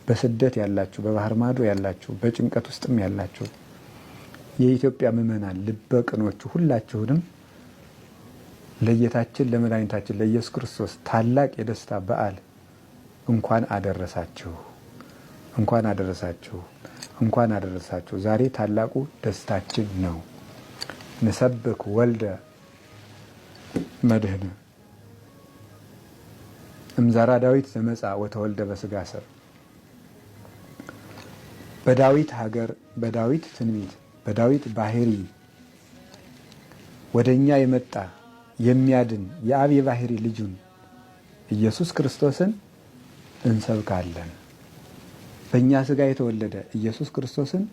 በስደት ያላችሁ፣ በባህር ማዶ ያላችሁ፣ በጭንቀት ውስጥም ያላችሁ የኢትዮጵያ ምዕመናን ልበ ቅኖቹ ሁላችሁንም ለጌታችን ለመድኃኒታችን ለኢየሱስ ክርስቶስ ታላቅ የደስታ በዓል እንኳን አደረሳችሁ፣ እንኳን አደረሳችሁ፣ እንኳን አደረሳችሁ። ዛሬ ታላቁ ደስታችን ነው። ንሰብክ ወልደ መድህነ እምዘራ ዳዊት ዘመጻ ወተወልደ በስጋ ሰብ። በዳዊት ሀገር፣ በዳዊት ትንቢት፣ በዳዊት ባህሪ ወደኛ የመጣ የሚያድን የአብ የባህሪ ልጁን ኢየሱስ ክርስቶስን እንሰብካለን። በእኛ ስጋ የተወለደ ኢየሱስ ክርስቶስን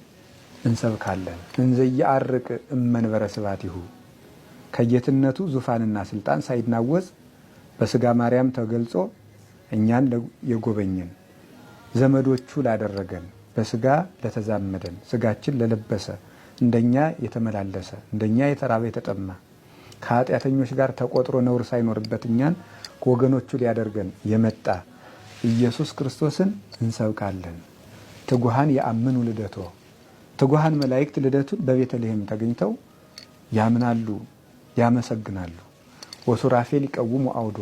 እንሰብካለን። እንዘ ይዐርቅ እመንበረ ስብሐቲሁ ከጌትነቱ ዙፋንና ስልጣን ሳይናወጽ በስጋ ማርያም ተገልጾ እኛን የጎበኘን ዘመዶቹ ላደረገን በስጋ ለተዛመደን ስጋችን ለለበሰ እንደኛ የተመላለሰ እንደኛ የተራበ የተጠማ ከኃጢአተኞች ጋር ተቆጥሮ ነውር ሳይኖርበት እኛን ወገኖቹ ሊያደርገን የመጣ ኢየሱስ ክርስቶስን እንሰብካለን። ትጉሃን የአምኑ ልደቶ ትጉሃን መላእክት ልደቱን በቤተልሔም ተገኝተው ያምናሉ፣ ያመሰግናሉ። ወሱራፌል ይቀውሙ አውዶ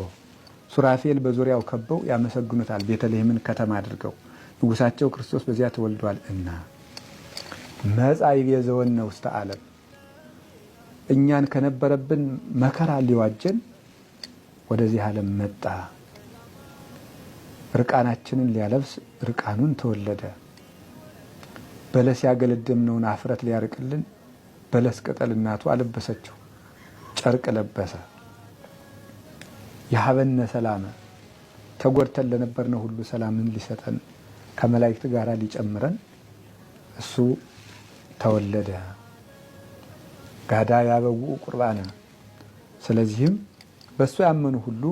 ሱራፌል በዙሪያው ከበው ያመሰግኑታል። ቤተልሔምን ከተማ አድርገው ንጉሳቸው ክርስቶስ በዚያ ተወልዷል እና መጻ ይቤዘወነ ውስተ ዓለም እኛን ከነበረብን መከራ ሊዋጀን ወደዚህ ዓለም መጣ። ርቃናችንን ሊያለብስ ርቃኑን ተወለደ። በለስ ያገለደምነውን አፍረት ሊያርቅልን በለስ ቅጠል እናቱ አለበሰችው፣ ጨርቅ ለበሰ። የሀበነ ሰላመ ተጎድተን ለነበርነው ሁሉ ሰላምን ሊሰጠን ከመላእክት ጋር ሊጨምረን እሱ ተወለደ። ጋዳ ያበውኡ ቁርባነ ስለዚህም በእሱ ያመኑ ሁሉ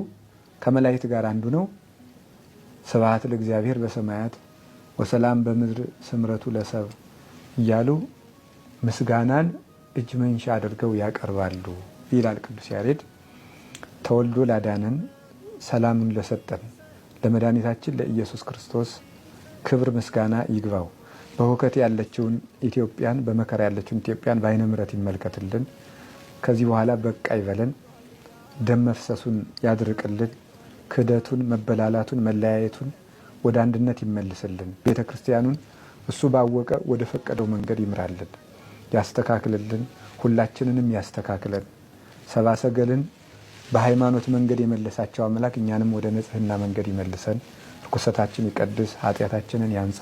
ከመላእክት ጋር አንዱ ነው። ስብሐት ለእግዚአብሔር በሰማያት ወሰላም በምድር ስምረቱ ለሰብ እያሉ ምስጋናን እጅ መንሻ አድርገው ያቀርባሉ ይላል ቅዱስ ያሬድ። ተወልዶ ላዳነን ሰላምን ለሰጠን ለመድኃኒታችን ለኢየሱስ ክርስቶስ ክብር ምስጋና ይግባው። በሁከት ያለችውን ኢትዮጵያን፣ በመከራ ያለችውን ኢትዮጵያን በዓይነ ምሕረት ይመልከትልን። ከዚህ በኋላ በቃ ይበለን። ደም መፍሰሱን ያድርቅልን። ክህደቱን፣ መበላላቱን፣ መለያየቱን ወደ አንድነት ይመልስልን። ቤተ ክርስቲያኑን እሱ ባወቀ ወደ ፈቀደው መንገድ ይምራልን፣ ያስተካክልልን። ሁላችንንም ያስተካክለን። ሰብአ ሰገልን በሃይማኖት መንገድ የመለሳቸው አምላክ እኛንም ወደ ንጽህና መንገድ ይመልሰን። ርኩሰታችን ይቀድስ፣ ኃጢአታችንን ያንጻ፣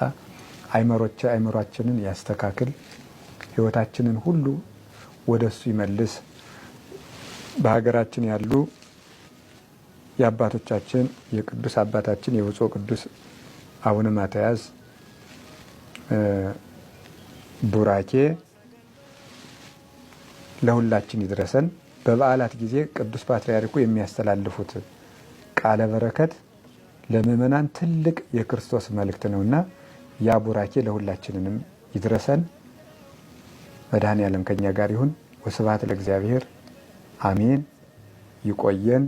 አይምሯችንን ያስተካክል፣ ሕይወታችንን ሁሉ ወደ እሱ ይመልስ። በሀገራችን ያሉ የአባቶቻችን የቅዱስ አባታችን የብፁዕ ቅዱስ አቡነ ማትያስ ቡራኬ ለሁላችን ይድረሰን። በበዓላት ጊዜ ቅዱስ ፓትርያርኩ የሚያስተላልፉት ቃለ በረከት ለምእመናን ትልቅ የክርስቶስ መልእክት ነውና ያ ቡራኬ ለሁላችንንም ይድረሰን። መድኃኔዓለም ከኛ ጋር ይሁን። ወስብሐት ለእግዚአብሔር አሜን። ይቆየን።